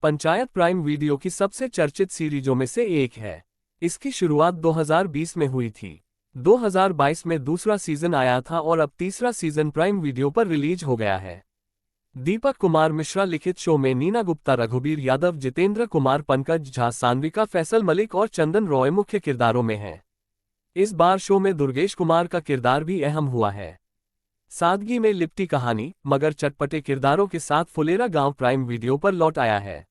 Panchayat prime video की सबसे चर्चित सीरीजों में से एक है। इसकी शुरुआत 2020 में हुई थी। 2022 में दूसरा सीजन आया था और अब तीसरा सीजन प्राइम वीडियो पर रिलीज हो गया है। दीपक कुमार मिश्रा लिखित शो में नीना गुप्ता, रघुबीर यादव, जितेंद्र कुमार, पंकज झा, सान्विका, फैसल मलिक और चंदन रॉय मुख्य किरदारों में हैं। इस बार शो में दुर्गेश कुमार का किरदार भी अहम हुआ है। सादगी में लिपटी कहानी मगर चटपटे किरदारों के साथ फुलेरा गांव प्राइम वीडियो पर लौट आया है।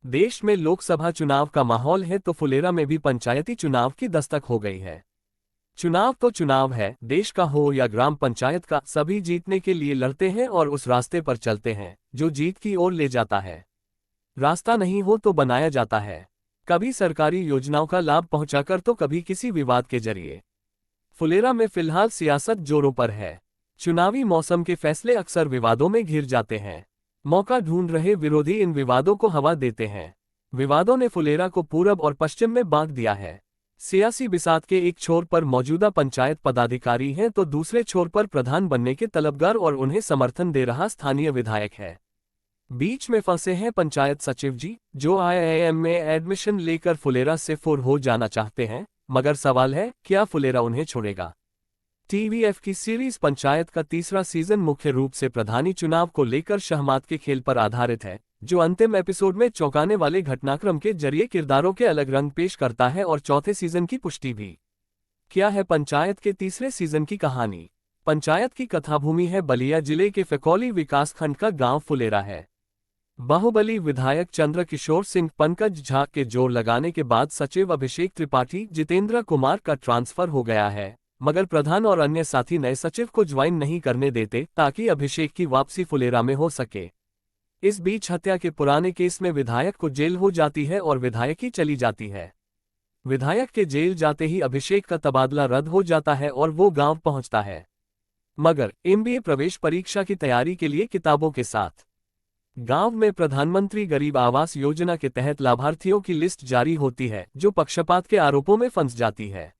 देश में लोकसभा चुनाव का माहौल है तो फुलेरा में भी पंचायती चुनाव की दस्तक हो गई है। चुनाव तो चुनाव है, देश का हो या ग्राम पंचायत का, सभी जीतने के लिए लड़ते हैं और उस रास्ते पर चलते हैं जो जीत की ओर ले जाता है। रास्ता नहीं हो तो बनाया जाता है, कभी सरकारी योजनाओं का लाभ पहुंचाकर तो कभी किसी विवाद के जरिए। फुलेरा में फिलहाल सियासत जोरों पर है। चुनावी मौसम के फैसले अक्सर विवादों में घिर जाते हैं। मौका ढूंढ रहे विरोधी इन विवादों को हवा देते हैं। विवादों ने फुलेरा को पूरब और पश्चिम में बांट दिया है। सियासी बिसात के एक छोर पर मौजूदा पंचायत पदाधिकारी हैं तो दूसरे छोर पर प्रधान बनने के तलबगार और उन्हें समर्थन दे रहा स्थानीय विधायक है। बीच में फंसे हैं पंचायत सचिव जी, जो आईआईएम में एडमिशन लेकर फुलेरा से फुर हो जाना चाहते हैं, मगर सवाल है क्या फुलेरा उन्हें छोड़ेगा। टीवीएफ की सीरीज पंचायत का तीसरा सीजन मुख्य रूप से प्रधानी चुनाव को लेकर शहमात के खेल पर आधारित है, जो अंतिम एपिसोड में चौंकाने वाले घटनाक्रम के जरिए किरदारों के अलग रंग पेश करता है और चौथे सीजन की पुष्टि भी। क्या है पंचायत के तीसरे सीजन की कहानी। पंचायत की कथाभूमि है बलिया जिले के फेकौली विकासखंड का गांव फुलेरा है। बाहुबली विधायक चंद्रकिशोर सिंह पंकज झा के जोर लगाने के बाद सचिव अभिषेक त्रिपाठी जितेंद्र कुमार का ट्रांसफर हो गया है, मगर प्रधान और अन्य साथी नए सचिव को ज्वाइन नहीं करने देते ताकि अभिषेक की वापसी फुलेरा में हो सके। इस बीच हत्या के पुराने केस में विधायक को जेल हो जाती है और विधायकी चली जाती है। विधायक के जेल जाते ही अभिषेक का तबादला रद्द हो जाता है और वो गांव पहुंचता है, मगर एमबीए प्रवेश परीक्षा की तैयारी के लिए किताबों के साथ। गांव में प्रधानमंत्री गरीब आवास योजना के तहत लाभार्थियों की लिस्ट जारी होती है, जो पक्षपात के आरोपों में फंस जाती है।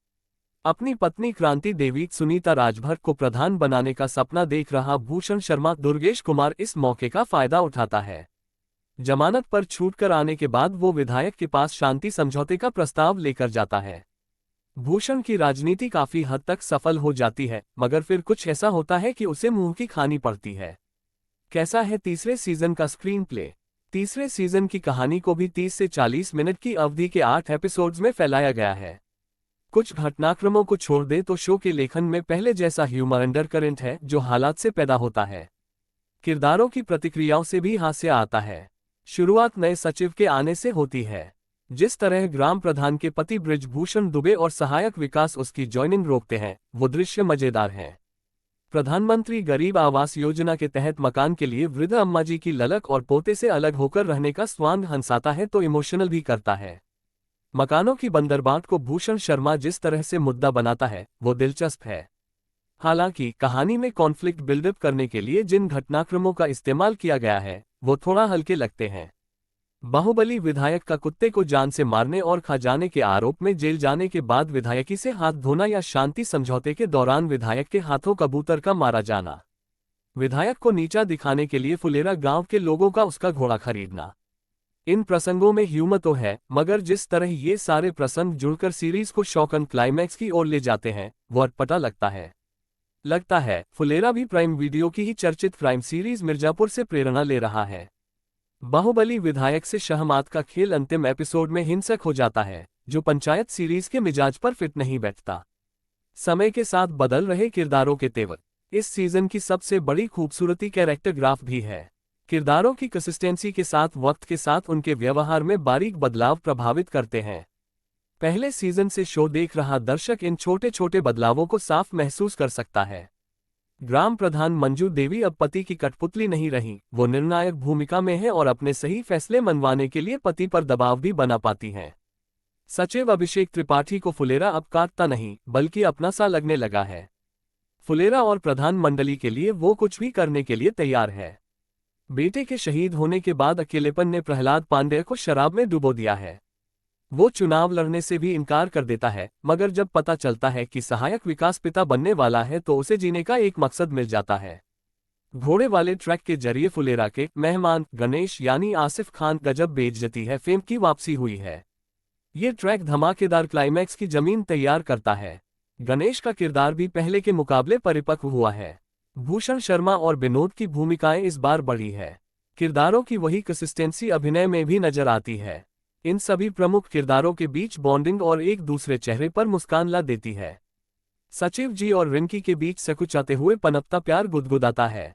अपनी पत्नी क्रांति देवी सुनीता राजभर को प्रधान बनाने का सपना देख रहा भूषण शर्मा दुर्गेश कुमार इस मौके का फायदा उठाता है। जमानत पर छूटकर आने के बाद वो विधायक के पास शांति समझौते का प्रस्ताव लेकर जाता है। भूषण की राजनीति काफी हद तक सफल हो जाती है, मगर फिर कुछ ऐसा होता है कि उसे मुंह की खानी पड़ती है। कैसा है तीसरे सीजन का स्क्रीन प्ले। तीसरे सीजन की कहानी को भी 30 से 40 मिनट की अवधि के 8 एपिसोड्स में फैलाया गया है। कुछ घटनाक्रमों को छोड़ दे तो शो के लेखन में पहले जैसा ह्यूमर अंडरकरेंट है जो हालात से पैदा होता है। किरदारों की प्रतिक्रियाओं से भी हास्य आता है। शुरुआत नए सचिव के आने से होती है। जिस तरह ग्राम प्रधान के पति ब्रिजभूषण दुबे और सहायक विकास उसकी ज्वाइनिंग रोकते हैं, वो दृश्य मजेदार है। प्रधानमंत्री गरीब आवास योजना के तहत मकान के लिए वृद्ध अम्मा जी की ललक और पोते से अलग होकर रहने का स्वांग हंसाता है तो इमोशनल भी करता है। मकानों की बंदरबाट को भूषण शर्मा जिस तरह से मुद्दा बनाता है वो दिलचस्प है। हालांकि कहानी में कॉन्फ्लिक्ट बिल्डअप करने के लिए जिन घटनाक्रमों का इस्तेमाल किया गया है वो थोड़ा हल्के लगते हैं। बाहुबली विधायक का कुत्ते को जान से मारने और खा जाने के आरोप में जेल जाने के बाद विधायकी से हाथ धोना या शांति समझौते के दौरान विधायक के हाथों कबूतर का मारा जाना। विधायक को नीचा दिखाने के लिए फुलेरा गांव के लोगों का उसका घोड़ा खरीदना। इन प्रसंगों में ह्यूमर तो है, मगर जिस तरह ये सारे प्रसंग जुड़कर सीरीज को शॉक एंड क्लाइमैक्स की ओर ले जाते हैं वो अटपटा लगता है। फुलेरा भी प्राइम वीडियो की ही चर्चित क्राइम सीरीज मिर्जापुर से प्रेरणा ले रहा है। बाहुबली विधायक से शहमात का खेल अंतिम एपिसोड में हिंसक हो जाता है, जो पंचायत सीरीज के मिजाज पर फिट नहीं बैठता। समय के साथ बदल रहे किरदारों के तेवर इस सीजन की सबसे बड़ी खूबसूरती कैरेक्टर ग्राफ भी है। किरदारों की कंसिस्टेंसी के साथ वक्त के साथ उनके व्यवहार में बारीक बदलाव प्रभावित करते हैं। पहले सीजन से शो देख रहा दर्शक इन छोटे छोटे बदलावों को साफ महसूस कर सकता है। ग्राम प्रधान मंजू देवी अब पति की कठपुतली नहीं रही, वो निर्णायक भूमिका में है और अपने सही फैसले मनवाने के लिए पति पर दबाव भी बना पाती हैं। सचिव अभिषेक त्रिपाठी को फुलेरा अब काटता नहीं बल्कि अपना सा लगने लगा है। फुलेरा और प्रधान मंडली के लिए वो कुछ भी करने के लिए तैयार है। बेटे के शहीद होने के बाद अकेलेपन ने प्रहलाद पांडेय को शराब में डुबो दिया है। वो चुनाव लड़ने से भी इनकार कर देता है, मगर जब पता चलता है कि सहायक विकास पिता बनने वाला है तो उसे जीने का एक मकसद मिल जाता है। घोड़े वाले ट्रैक के जरिए फुलेरा के मेहमान गणेश यानी आसिफ खान गजब बेइज्जती है फेम की वापसी हुई है। ये ट्रैक धमाकेदार क्लाइमैक्स की जमीन तैयार करता है। गणेश का किरदार भी पहले के मुकाबले परिपक्व हुआ है। भूषण शर्मा और विनोद की भूमिकाएं इस बार बढ़ी है। किरदारों की वही कंसिस्टेंसी अभिनय में भी नजर आती है। इन सभी प्रमुख किरदारों के बीच बॉन्डिंग और एक दूसरे चेहरे पर मुस्कान ला देती है। सचिव जी और रिंकी के बीच सकुचाते हुए पनपता प्यार गुदगुदाता है।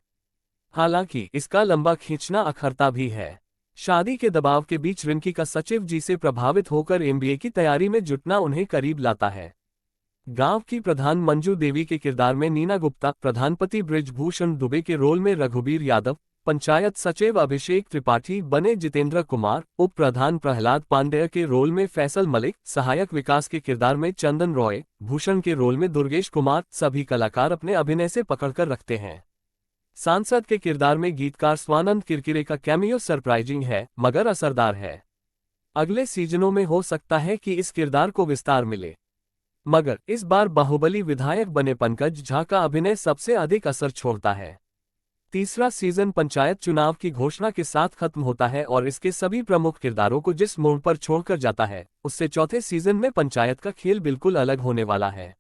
हालांकि इसका लंबा खींचना अखरता भी है। शादी के दबाव के बीच रिंकी का सचिव जी से प्रभावित होकर एमबीए की तैयारी में जुटना उन्हें करीब लाता है। गांव की प्रधान मंजू देवी के किरदार में नीना गुप्ता, प्रधानपति बृजभूषण दुबे के रोल में रघुबीर यादव, पंचायत सचिव अभिषेक त्रिपाठी बने जितेंद्र कुमार, उप प्रधान प्रहलाद पांडेय के रोल में फैसल मलिक, सहायक विकास के किरदार में चंदन रॉय, भूषण के रोल में दुर्गेश कुमार सभी कलाकार अपने अभिनय से पकड़कर रखते हैं। सांसद के किरदार में गीतकार स्वानंद किरकिरे का कैमियो सरप्राइजिंग है मगर असरदार है। अगले सीजनों में हो सकता है कि इस किरदार को विस्तार मिले, मगर इस बार बाहुबली विधायक बने पंकज झा का अभिनय सबसे अधिक असर छोड़ता है। तीसरा सीजन पंचायत चुनाव की घोषणा के साथ खत्म होता है और इसके सभी प्रमुख किरदारों को जिस मोड़ पर छोड़कर जाता है, उससे चौथे सीजन में पंचायत का खेल बिल्कुल अलग होने वाला है।